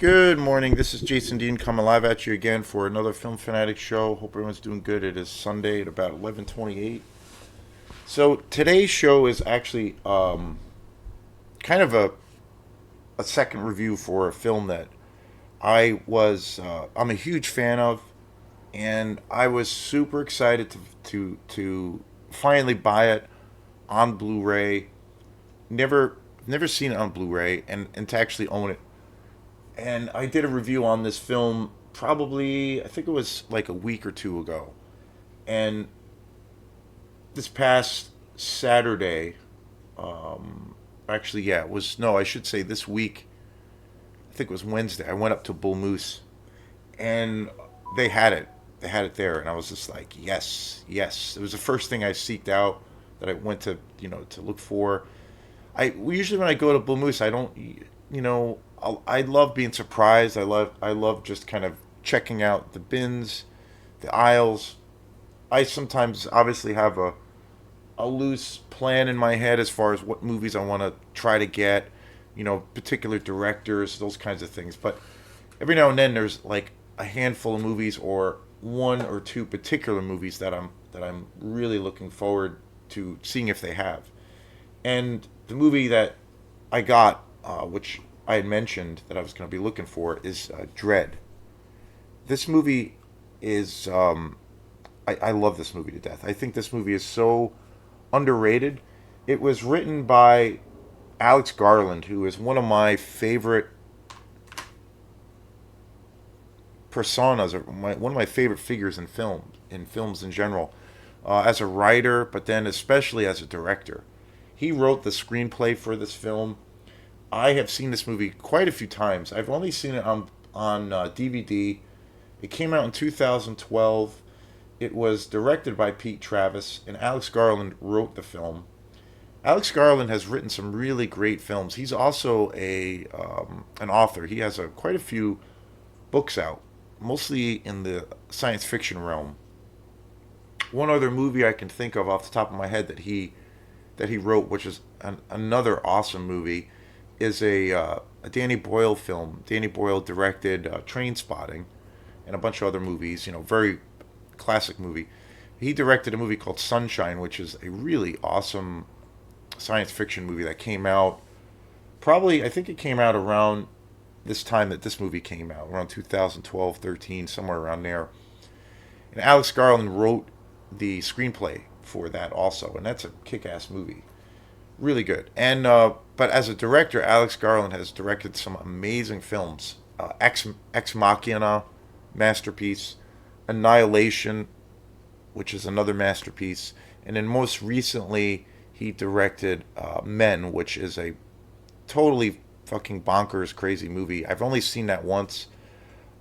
Good morning. This is Jason Dean coming live at you again for another Film Fanatic show. Hope everyone's doing good. It is Sunday at about 11:28. So today's show is actually kind of a second review for a film that I'm a huge fan of, and I was super excited to finally buy it on Blu-ray. Never seen it on Blu-ray, and to actually own it. And I did a review on this film probably, I think it was like a week or two ago. And this past Saturday, actually, yeah, it was, no, I should say this week, I think it was Wednesday, I went up to Bull Moose and they had it. They had it there. And I was just like, yes, yes. It was the first thing I seeked out that I went to, to look for. Usually when I go to Bull Moose, I don't, I love being surprised. I love just kind of checking out the bins, the aisles. I sometimes obviously have a loose plan in my head as far as what movies I want to try to get, particular directors, those kinds of things. But every now and then there's like a handful of movies or one or two particular movies that I'm really looking forward to seeing if they have. And the movie that I got, which I had mentioned that I was going to be looking for, is Dredd. This movie is, I love this movie to death. I think this movie is so underrated. It was written by Alex Garland, who is one of my favorite personas, or one of my favorite figures in films in general, as a writer, but then especially as a director. He wrote the screenplay for this film. I have seen this movie quite a few times. I've only seen it on DVD. It came out in 2012. It was directed by Pete Travis, and Alex Garland wrote the film. Alex Garland has written some really great films. He's also a an author. He has quite a few books out, mostly in the science fiction realm. One other movie I can think of off the top of my head that he wrote, which is another awesome movie, is a Danny Boyle film. Danny Boyle directed Train Spotting and a bunch of other movies. Very classic movie. He directed a movie called Sunshine, which is a really awesome science fiction movie that came out. Probably, I think it came out around this time that this movie came out, around 2012, 13, somewhere around there. And Alex Garland wrote the screenplay for that also, and that's a kick-ass movie, really good. And but as a director, Alex Garland has directed some amazing films. Ex Machina, masterpiece. Annihilation, which is another masterpiece. And then most recently, he directed Men, which is a totally fucking bonkers, crazy movie. I've only seen that once.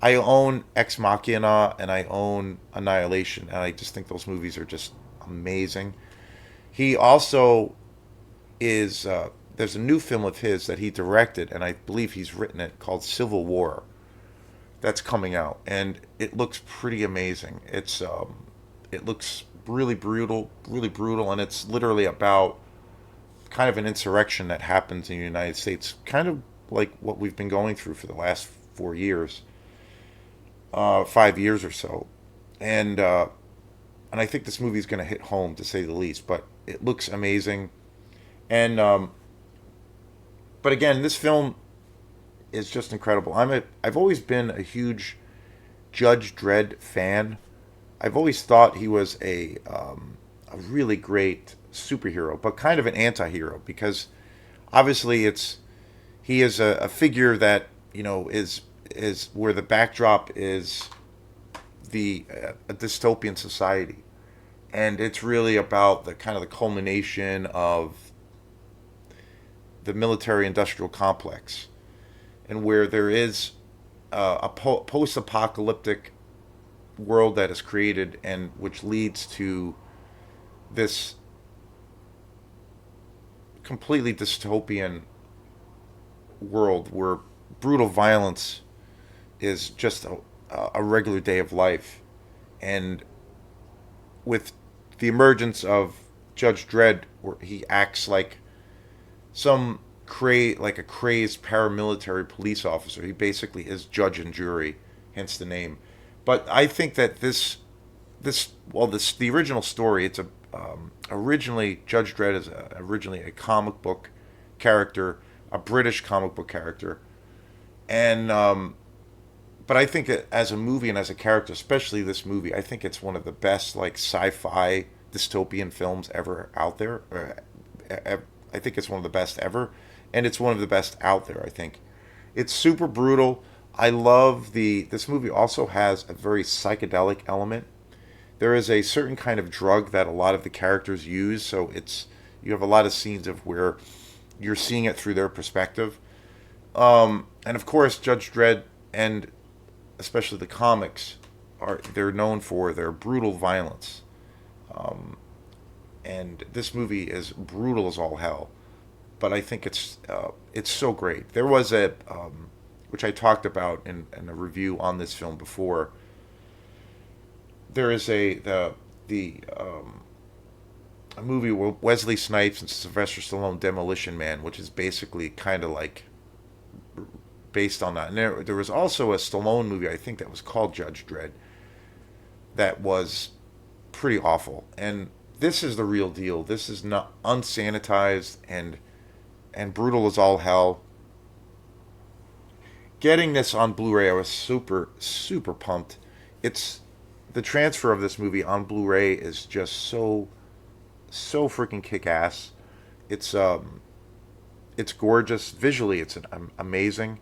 I own Ex Machina and I own Annihilation, and I just think those movies are just amazing. He also is there's a new film of his that he directed, and I believe he's written it, called Civil War. That's coming out, and it looks pretty amazing. It looks really brutal, and it's literally about kind of an insurrection that happens in the United States, kind of like what we've been going through for the last 4 years, 5 years or so, and I think this movie is going to hit home, to say the least. But it looks amazing, and but again, this film is just incredible. I've always been a huge Judge Dredd fan. I've always thought he was a really great superhero, but kind of an anti-hero, because obviously he is a figure that is where the backdrop is a dystopian society, and it's really about the kind of the culmination of the military-industrial complex, and where there is a post-apocalyptic world that is created, and which leads to this completely dystopian world where brutal violence is just a regular day of life. And with the emergence of Judge Dredd, where he acts like some like a crazed paramilitary police officer. He basically is judge and jury, hence the name. But I think that this the original story. It's a originally Judge Dredd is originally a comic book character, a British comic book character, and but I think that as a movie and as a character, especially this movie, I think it's one of the best like sci-fi dystopian films ever out there. I think it's one of the best ever, and it's one of the best out there. I think it's super brutal. I love the. This movie also has a very psychedelic element. There is a certain kind of drug that a lot of the characters use, so it's you have a lot of scenes of where you're seeing it through their perspective. And of course, Judge Dredd and especially the comics they're known for their brutal violence. Um, and this movie is brutal as all hell. But I think it's so great. There was a which I talked about in a review on this film before. There is a movie where Wesley Snipes and Sylvester Stallone, Demolition Man, which is basically kind of like based on that. And there was also a Stallone movie, I think, that was called Judge Dredd, that was pretty awful. And this is the real deal. This is not unsanitized and brutal as all hell. Getting this on Blu-ray, I was super pumped. It's the transfer of this movie on Blu-ray is just so freaking kick-ass. It's gorgeous visually. It's amazing.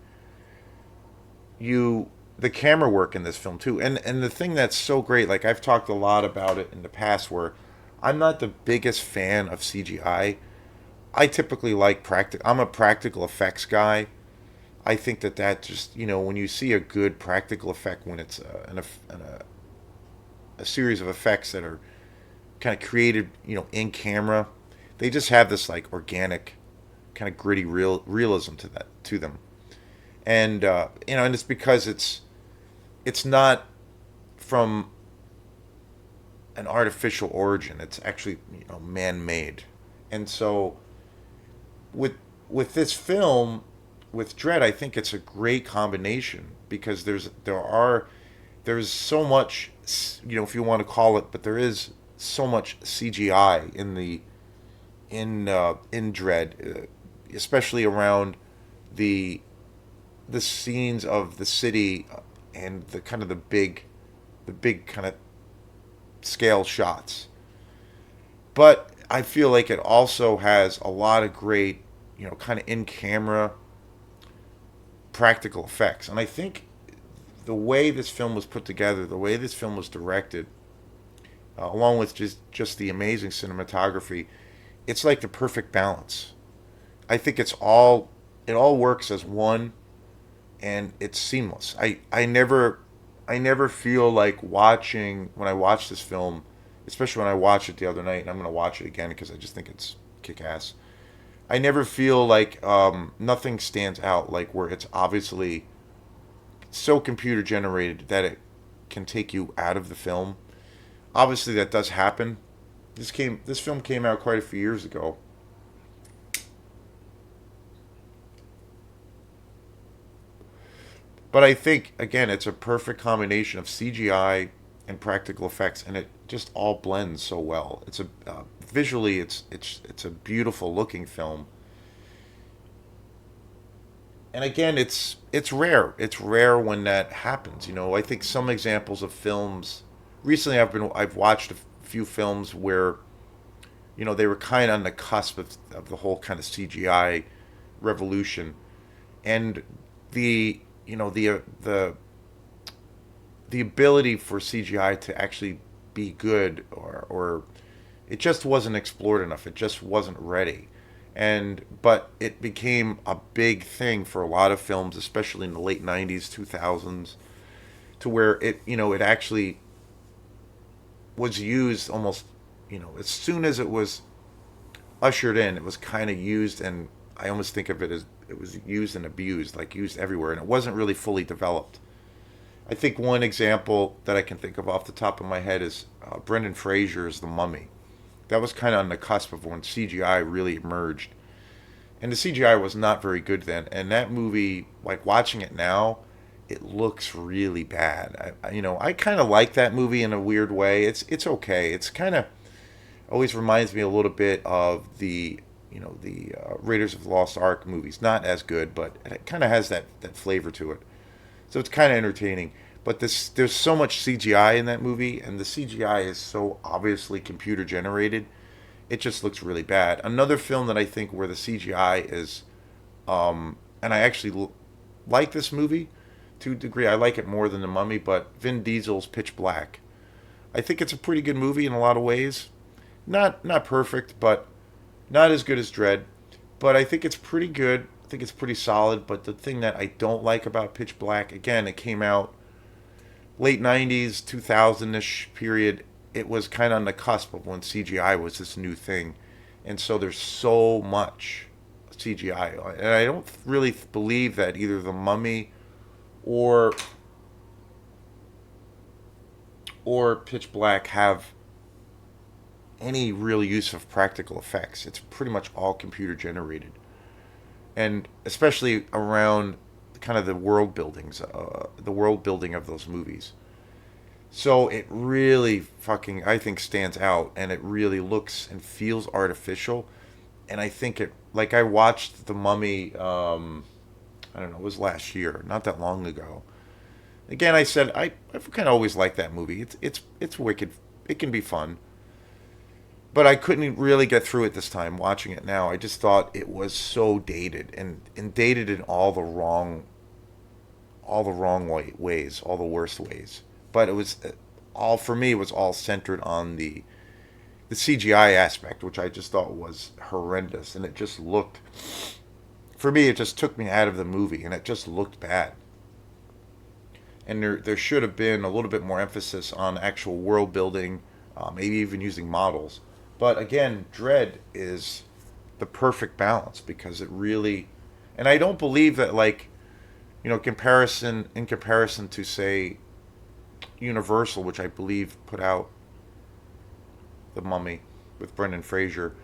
The camera work in this film too, and the thing that's so great, like I've talked a lot about it in the past, where I'm not the biggest fan of CGI. I typically like I'm a practical effects guy. I think that just when you see a good practical effect, when it's a series of effects that are kind of created in camera, they just have this like organic kind of gritty realism to them. And and it's because it's not from an artificial origin. It's actually man-made. And so with this film, with Dredd, I think it's a great combination because there's so much, if you want to call it, but there is so much CGI in Dredd, especially around the scenes of the city and the kind of the big kind of scale shots. But I feel like it also has a lot of great, kind of in camera practical effects. And I think the way this film was put together, the way this film was directed, along with just the amazing cinematography, it's like the perfect balance. I think it all works as one, and it's seamless. I never feel like watching when I watch this film, especially when I watched it the other night, and I'm going to watch it again because I just think it's kick ass. I never feel like nothing stands out, like where it's obviously so computer generated that it can take you out of the film. Obviously, that does happen. This film came out quite a few years ago. But I think again, it's a perfect combination of CGI and practical effects, and it just all blends so well. It's a visually, it's a beautiful looking film, and again, it's rare. It's rare when that happens. I think some examples of films recently, I've watched a few films where they were kind of on the cusp of the whole kind of CGI revolution, and the the ability for CGI to actually be good, or it just wasn't explored enough. It just wasn't ready. But it became a big thing for a lot of films, especially in the late 90s, 2000s, to where it actually was used almost, as soon as it was ushered in, it was kind of used, and I almost think of it as it was used and abused, like used everywhere, and it wasn't really fully developed. I think one example that I can think of off the top of my head is Brendan Fraser's The Mummy. That was kind of on the cusp of when CGI really emerged, And the CGI was not very good then. And that movie, like watching it now, it looks really bad. I kind of like that movie in a weird way. It's okay. It's kind of always reminds me a little bit of the Raiders of the Lost Ark movies. Not as good, but it kind of has that flavor to it. So it's kind of entertaining. But there's so much CGI in that movie, and the CGI is so obviously computer generated. It just looks really bad. Another film that I think where the CGI is, and I actually like this movie to a degree. I like it more than The Mummy, but Vin Diesel's Pitch Black. I think it's a pretty good movie in a lot of ways. Not perfect, but not as good as Dredd. But I think it's pretty good. I think it's pretty solid. But the thing that I don't like about Pitch Black, again, it came out late 90s, 2000 ish period. It was kind of on the cusp of when CGI was this new thing. And so there's so much CGI. And I don't really believe that either The Mummy or Pitch Black have any real use of practical effects. It's pretty much all computer generated. And especially around kind of the world building of those movies. So it really fucking, I think, stands out, and it really looks and feels artificial. And I think like I watched The Mummy, I don't know, it was last year, not that long ago. Again, I said I've kind of always liked that movie. It's wicked. It can be fun, but I couldn't really get through it this time. Watching it now, I just thought it was so dated and dated in all the wrong ways, all the worst ways. But it was all for me. It was all centered on the CGI aspect, which I just thought was horrendous, and it just looked. For me, it just took me out of the movie, and it just looked bad. And there should have been a little bit more emphasis on actual world building, maybe even using models. But again, Dredd is the perfect balance because it really, and I don't believe that like, in comparison to say Universal, which I believe put out The Mummy with Brendan Fraser,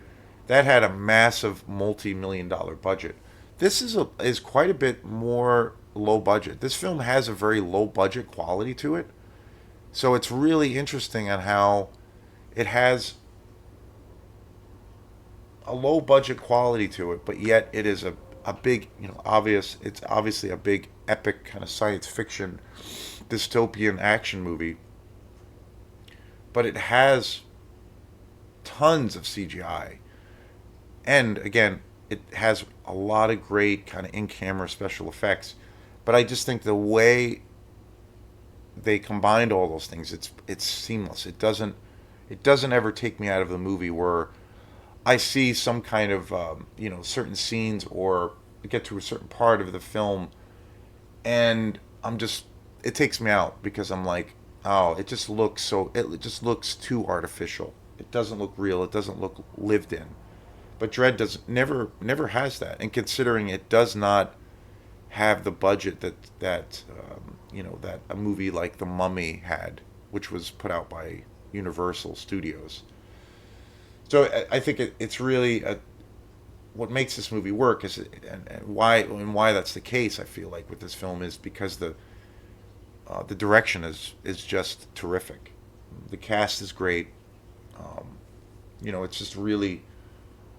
that had a massive multi-million-dollar budget. This is quite a bit more low budget. This film has a very low budget quality to it. So it's really interesting on how it has a low budget quality to it, but yet it is a big, it's obviously a big epic kind of science fiction dystopian action movie. But it has tons of CGI. And again, it has a lot of great kind of in-camera special effects. But I just think the way they combined all those things, it's seamless. It doesn't ever take me out of the movie where I see some kind of certain scenes or get to a certain part of the film, and it takes me out because I'm like, oh, it just looks too artificial. It doesn't look real. It doesn't look lived in. But Dredd never has that, and considering it does not have the budget that a movie like The Mummy had, which was put out by Universal Studios. So I think it's really what makes this movie work is and why that's the case. I feel like with this film is because the direction is just terrific. The cast is great. It's just really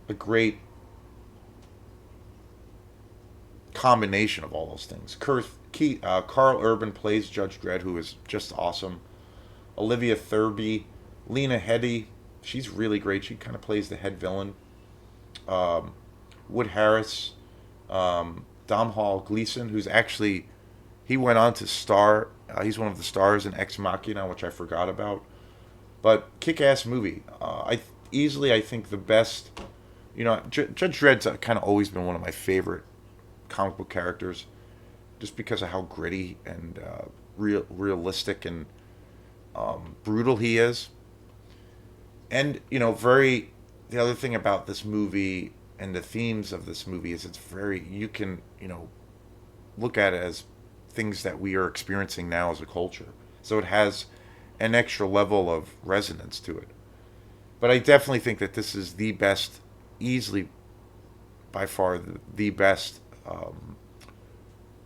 a great combination of all those things. Carl Urban plays Judge Dredd, who is just awesome. Olivia Thirlby, Lena Headey, she's really great. She kind of plays the head villain. Wood Harris, Domhnall Gleeson, who's actually he went on to star. He's one of the stars in Ex Machina, which I forgot about. But kick-ass movie. I think the best. Judge Dredd's kind of always been one of my favorite comic book characters, just because of how gritty and realistic and brutal he is. And the other thing about this movie and the themes of this movie is you can look at it as things that we are experiencing now as a culture. So it has an extra level of resonance to it. But I definitely think that this is the best, easily by far the best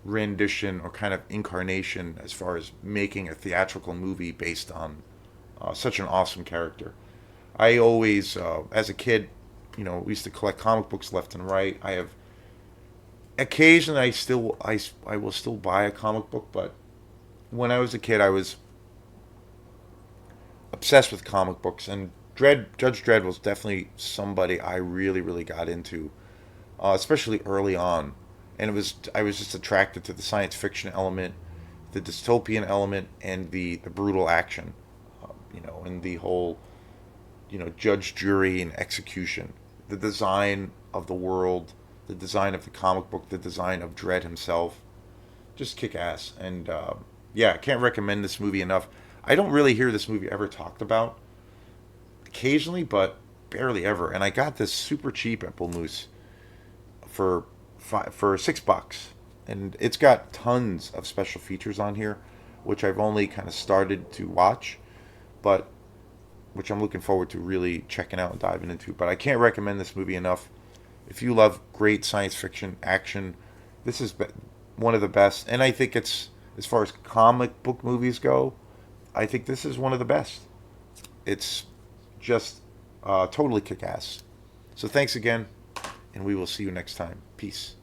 rendition or kind of incarnation as far as making a theatrical movie based on such an awesome character. I always, as a kid, we used to collect comic books left and right. I have occasionally I will still buy a comic book, but when I was a kid, I was obsessed with comic books, and Judge Dredd was definitely somebody I really really got into, especially early on. And I was just attracted to the science fiction element, the dystopian element, and the brutal action, and the whole judge, jury, and execution, the design of the world, the design of the comic book, the design of Dredd himself, just kick ass. And yeah, I can't recommend this movie enough. I don't really hear this movie ever talked about. Occasionally, but barely ever. And I got this super cheap at Bull Moose for for $6, and it's got tons of special features on here, which I've only kind of started to watch, but which I'm looking forward to really checking out and diving into. But I can't recommend this movie enough. If you love great science fiction action, this is one of the best. And I think it's, as far as comic book movies go, I think this is one of the best. It's just totally kick ass. So thanks again, and we will see you next time. Peace.